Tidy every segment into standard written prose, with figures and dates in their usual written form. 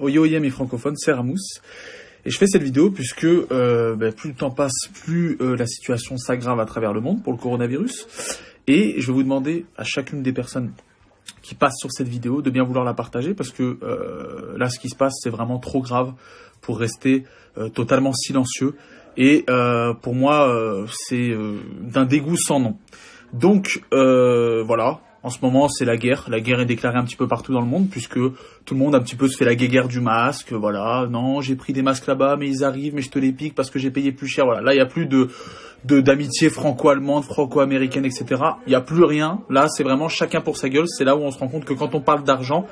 Oye oye mes francophones, c'est Ramous. Et je fais cette vidéo puisque plus le temps passe, plus la situation s'aggrave à travers le monde pour le coronavirus. Et je vais vous demander à chacune des personnes qui passent sur cette vidéo de bien vouloir la partager parce que là, ce qui se passe, c'est vraiment trop grave pour rester totalement silencieux. Et pour moi, c'est d'un dégoût sans nom. Donc, voilà. En ce moment, c'est la guerre. La guerre est déclarée un petit peu partout dans le monde, puisque tout le monde un petit peu se fait la guéguerre du masque. Voilà, non, j'ai pris des masques là-bas, mais ils arrivent, mais je te les pique parce que j'ai payé plus cher. Voilà, là, il n'y a plus d'amitié franco-allemande, franco-américaine, etc. Il n'y a plus rien. Là, c'est vraiment chacun pour sa gueule. C'est là où on se rend compte que quand on parle d'argent,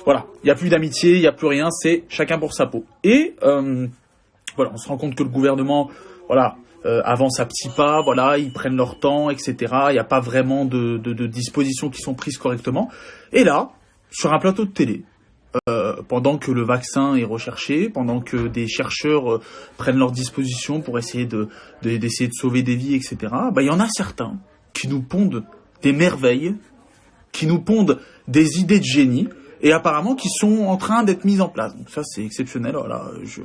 voilà, il n'y a plus d'amitié, il n'y a plus rien. C'est chacun pour sa peau. Et voilà, on se rend compte que le gouvernement, voilà, avance à petits pas, voilà, ils prennent leur temps, etc. Il n'y a pas vraiment de dispositions qui sont prises correctement. Et là, sur un plateau de télé, pendant que le vaccin est recherché, pendant que des chercheurs prennent leurs dispositions pour essayer d'essayer de sauver des vies, etc., il y en a certains qui nous pondent des merveilles, qui nous pondent des idées de génie, et apparemment qui sont en train d'être mises en place. Donc ça, c'est exceptionnel. Voilà, je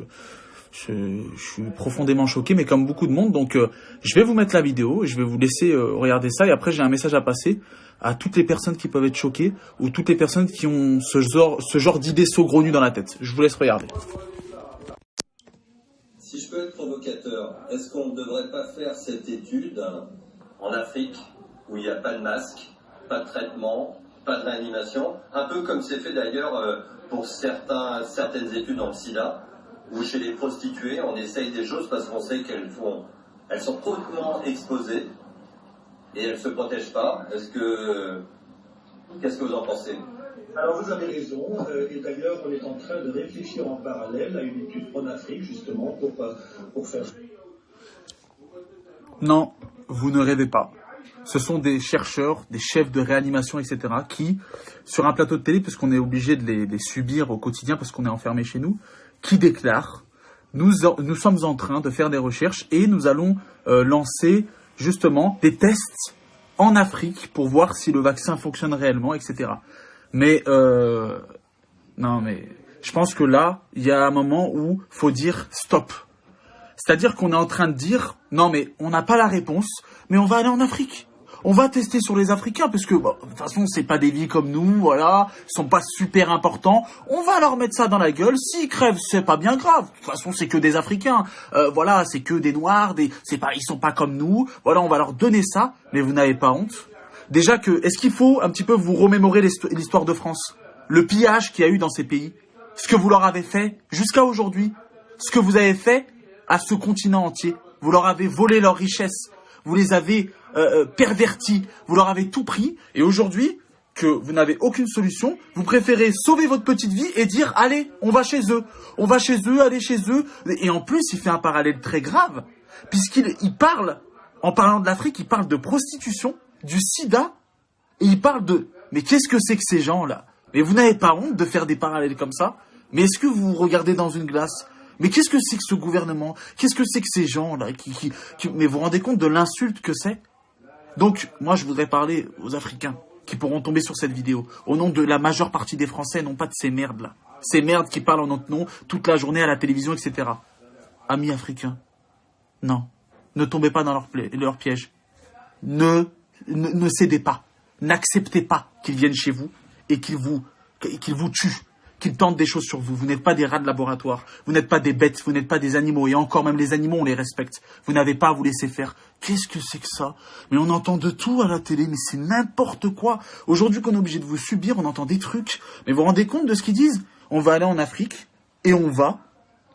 suis profondément choqué, mais comme beaucoup de monde, donc je vais vous mettre la vidéo, je vais vous laisser regarder ça, et après j'ai un message à passer à toutes les personnes qui peuvent être choquées, ou toutes les personnes qui ont ce genre d'idées saugrenues dans la tête. Je vous laisse regarder. Si je peux être provocateur, est-ce qu'on ne devrait pas faire cette étude en Afrique, où il n'y a pas de masque, pas de traitement, pas de réanimation, un peu comme c'est fait d'ailleurs pour certaines études dans le sida, où chez les prostituées, on essaye des choses parce qu'on sait qu'elles sont hautement exposées et elles ne se protègent pas. Qu'est-ce que vous en pensez? Alors vous avez raison, et d'ailleurs on est en train de réfléchir en parallèle à une étude en Afrique justement pour faire... Non, vous ne rêvez pas. Ce sont des chercheurs, des chefs de réanimation, etc. qui, sur un plateau de télé, puisqu'on est obligé de les subir au quotidien parce qu'on est enfermé chez nous, qui déclare nous sommes en train de faire des recherches et nous allons lancer justement des tests en Afrique pour voir si le vaccin fonctionne réellement, etc. Mais non, mais je pense que là, il y a un moment où faut dire stop. C'est-à-dire qu'on est en train de dire non, mais on n'a pas la réponse, mais on va aller en Afrique. On va tester sur les Africains, parce que, de toute façon, c'est pas des vies comme nous, voilà, ils sont pas super importants. On va leur mettre ça dans la gueule. S'ils crèvent, c'est pas bien grave. De toute façon, c'est que des Africains. Voilà, c'est que des Noirs, ils sont pas comme nous. Voilà, on va leur donner ça. Mais vous n'avez pas honte? Déjà est-ce qu'il faut un petit peu vous remémorer l'histoire de France? Le pillage qu'il y a eu dans ces pays? Ce que vous leur avez fait jusqu'à aujourd'hui? Ce que vous avez fait à ce continent entier? Vous leur avez volé leurs richesses. Vous les avez pervertis, vous leur avez tout pris, et aujourd'hui, que vous n'avez aucune solution, vous préférez sauver votre petite vie et dire, allez, on va chez eux, allez chez eux, et en plus, il fait un parallèle très grave, puisqu'il parle, en parlant de l'Afrique, il parle de prostitution, du sida, et il parle mais qu'est-ce que c'est que ces gens-là? Mais vous n'avez pas honte de faire des parallèles comme ça? Mais est-ce que vous regardez dans une glace? Mais qu'est-ce que c'est que ce gouvernement? Qu'est-ce que c'est que ces gens-là mais vous vous rendez compte de l'insulte que c'est? Donc, moi, je voudrais parler aux Africains qui pourront tomber sur cette vidéo, au nom de la majeure partie des Français, non pas de ces merdes-là. Ces merdes qui parlent en notre nom toute la journée à la télévision, etc. Amis africains, non, ne tombez pas dans leur piège. Ne cédez pas. N'acceptez pas qu'ils viennent chez vous et qu'ils vous tuent. Qu'ils tentent des choses sur vous. Vous n'êtes pas des rats de laboratoire. Vous n'êtes pas des bêtes. Vous n'êtes pas des animaux. Et encore, même les animaux, on les respecte. Vous n'avez pas à vous laisser faire. Qu'est-ce que c'est que ça? Mais on entend de tout à la télé. Mais c'est n'importe quoi. Aujourd'hui qu'on est obligé de vous subir, on entend des trucs. Mais vous vous rendez compte de ce qu'ils disent? On va aller en Afrique et on va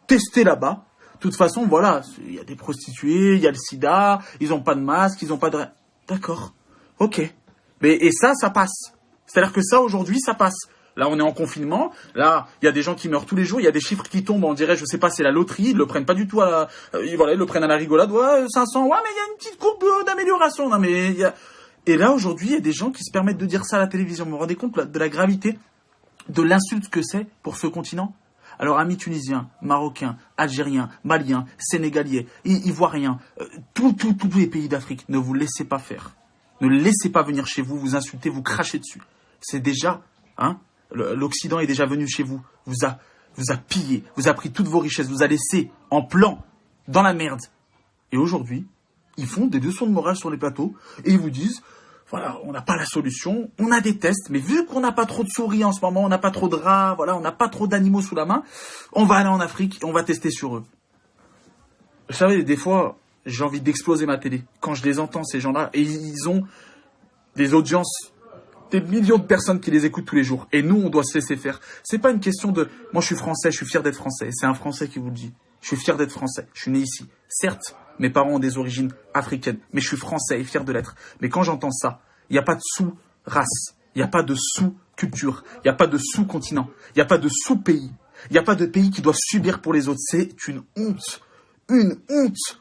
tester là-bas. De toute façon, voilà. Il y a des prostituées, il y a le sida, ils n'ont pas de masque, ils n'ont pas de... D'accord. Ok. Et ça passe. C'est-à-dire que ça, aujourd'hui, ça passe. Là, on est en confinement. Là, il y a des gens qui meurent tous les jours. Il y a des chiffres qui tombent. On dirait, je sais pas, c'est la loterie. Ils le prennent pas du tout voilà, ils le prennent à la rigolade. Ouais, 500. Ouais, mais il y a une petite courbe d'amélioration. Non, mais Et là, aujourd'hui, il y a des gens qui se permettent de dire ça à la télévision. Vous vous rendez compte de la gravité, de l'insulte que c'est pour ce continent? Alors, amis tunisiens, marocains, algériens, maliens, sénégaliens, ivoiriens, tous les pays d'Afrique, ne vous laissez pas faire. Ne laissez pas venir chez vous, vous insulter, vous cracher dessus. C'est déjà, l'Occident est déjà venu chez vous, vous a pillé, vous a pris toutes vos richesses, vous a laissé en plan, dans la merde. Et aujourd'hui, ils font des leçons de morale sur les plateaux et ils vous disent, voilà, on n'a pas la solution, on a des tests, mais vu qu'on n'a pas trop de souris en ce moment, on n'a pas trop de rats, voilà, on n'a pas trop d'animaux sous la main, on va aller en Afrique et on va tester sur eux. Vous savez, des fois, j'ai envie d'exploser ma télé quand je les entends, ces gens-là, et ils ont des audiences, des millions de personnes qui les écoutent tous les jours. Et nous, on doit se laisser faire. C'est pas une question de, moi je suis français, je suis fier d'être français. C'est un Français qui vous le dit. Je suis fier d'être français. Je suis né ici. Certes, mes parents ont des origines africaines, mais je suis français et fier de l'être. Mais quand j'entends ça, il n'y a pas de sous-race, il n'y a pas de sous-culture, il n'y a pas de sous-continent, il n'y a pas de sous-pays, il n'y a pas de pays qui doivent subir pour les autres. C'est une honte. Une honte.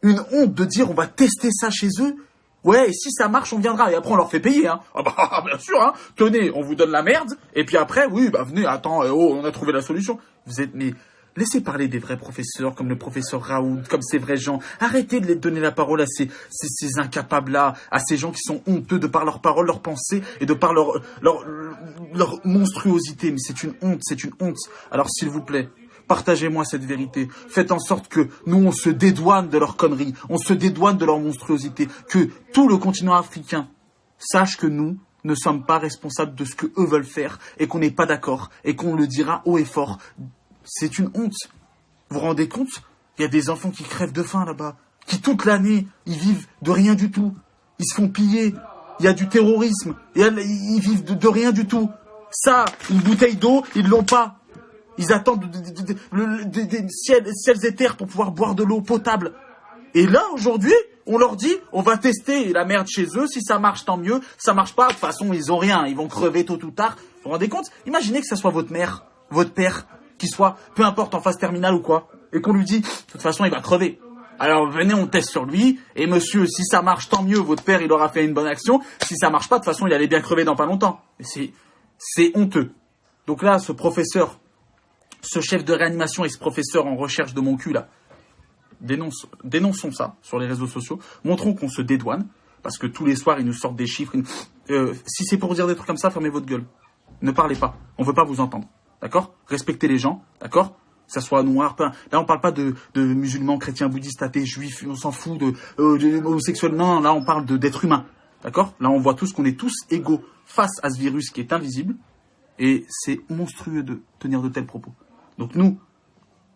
Une honte de dire on va tester ça chez eux. Ouais, et si ça marche, on viendra. Et après, on leur fait payer, hein. Ah bah, bien sûr, hein. Tenez, on vous donne la merde. Et puis après, oui, bah, venez, attends, on a trouvé la solution. Vous êtes, mais, laissez parler des vrais professeurs, comme le professeur Raoult, comme ces vrais gens. Arrêtez de les donner la parole à ces incapables-là, à ces gens qui sont honteux de par leurs paroles, leurs pensées, et de par leur monstruosité. Mais c'est une honte, c'est une honte. Alors, s'il vous plaît, partagez-moi cette vérité. Faites en sorte que nous, on se dédouane de leurs conneries. On se dédouane de leur monstruosité. Que tout le continent africain sache que nous ne sommes pas responsables de ce que eux veulent faire et qu'on n'est pas d'accord et qu'on le dira haut et fort. C'est une honte. Vous vous rendez compte? Il y a des enfants qui crèvent de faim là-bas, qui toute l'année, ils vivent de rien du tout. Ils se font piller. Il y a du terrorisme. Ils vivent de rien du tout. Ça, une bouteille d'eau, ils l'ont pas. Ils attendent des ciels et terres pour pouvoir boire de l'eau potable. Et là, aujourd'hui, on leur dit, on va tester la merde chez eux. Si ça marche, tant mieux. Ça marche pas, de toute façon, ils ont rien. Ils vont crever tôt ou tard. Vous vous rendez compte? Imaginez que ça soit votre mère, votre père, qui soit, peu importe, en phase terminale ou quoi. Et qu'on lui dit, de toute façon, il va crever. Alors, venez, on teste sur lui. Et monsieur, si ça marche, tant mieux. Votre père, il aura fait une bonne action. Si ça marche pas, de toute façon, il allait bien crever dans pas longtemps. C'est honteux. Donc là, ce professeur, ce chef de réanimation et ce professeur en recherche de mon cul, là, dénonçons ça sur les réseaux sociaux. Montrons qu'on se dédouane, parce que tous les soirs, ils nous sortent des chiffres. Si c'est pour dire des trucs comme ça, fermez votre gueule. Ne parlez pas. On veut pas vous entendre. D'accord? Respectez les gens. D'accord? Que ça soit noir, là, on parle pas de musulmans, chrétiens, bouddhistes, athées, juifs, on s'en fout, de homosexuels. Non, là, on parle d'êtres humains. D'accord? Là, on voit tous qu'on est tous égaux face à ce virus qui est invisible. Et c'est monstrueux de tenir de tels propos. Donc nous,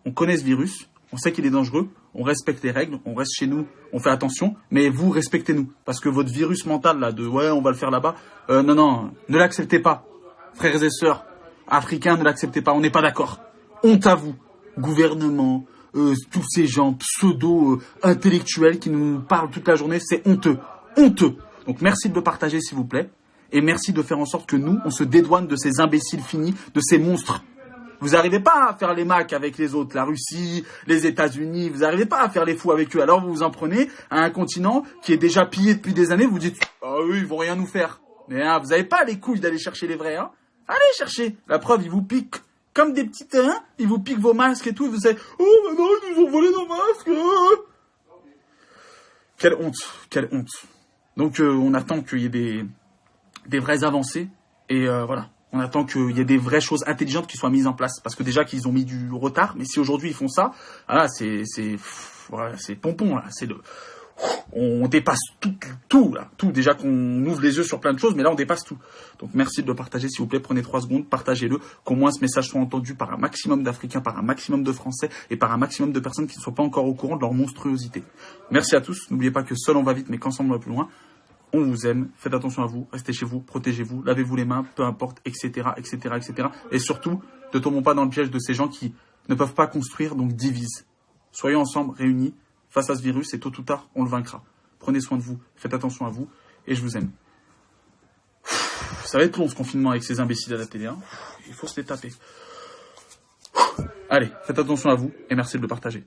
on connaît ce virus, on sait qu'il est dangereux, on respecte les règles, on reste chez nous, on fait attention, mais vous, respectez-nous. Parce que votre virus mental, là, de « ouais, on va le faire là-bas », non, ne l'acceptez pas. Frères et sœurs africains, ne l'acceptez pas, on n'est pas d'accord. Honte à vous, gouvernement, tous ces gens pseudo-intellectuels qui nous parlent toute la journée, c'est honteux, honteux. Donc merci de le partager, s'il vous plaît, et merci de faire en sorte que nous, on se dédouane de ces imbéciles finis, de ces monstres. Vous n'arrivez pas à faire les macs avec les autres, la Russie, les États-Unis, vous n'arrivez pas à faire les fous avec eux. Alors vous vous en prenez à un continent qui est déjà pillé depuis des années, vous dites « Ah oui, ils vont rien nous faire ». Mais hein, vous n'avez pas les couilles d'aller chercher les vrais. Hein. Allez chercher. La preuve, ils vous piquent comme des petites... Hein, ils vous piquent vos masques et tout. Et vous savez « Oh, mais non, ils nous ont volé nos masques hein. !» Quelle honte, quelle honte. Donc on attend qu'il y ait des vraies avancées. Et voilà. On attend qu'il y ait des vraies choses intelligentes qui soient mises en place. Parce que déjà qu'ils ont mis du retard. Mais si aujourd'hui ils font ça, voilà, voilà, c'est pompon. Là, on dépasse tout, là. Tout. Déjà qu'on ouvre les yeux sur plein de choses. Mais là, on dépasse tout. Donc merci de le partager, s'il vous plaît. Prenez 3 secondes, partagez-le. Qu'au moins ce message soit entendu par un maximum d'Africains, par un maximum de Français et par un maximum de personnes qui ne sont pas encore au courant de leur monstruosité. Merci à tous. N'oubliez pas que seul on va vite, mais qu'ensemble on va plus loin. On vous aime, faites attention à vous, restez chez vous, protégez-vous, lavez-vous les mains, peu importe, etc., etc., etc. Et surtout, ne tombons pas dans le piège de ces gens qui ne peuvent pas construire, donc divisent. Soyons ensemble, réunis, face à ce virus, et tôt ou tard, on le vaincra. Prenez soin de vous, faites attention à vous, et je vous aime. Ça va être long ce confinement avec ces imbéciles à la télé, hein. Il faut se les taper. Allez, faites attention à vous, et merci de le partager.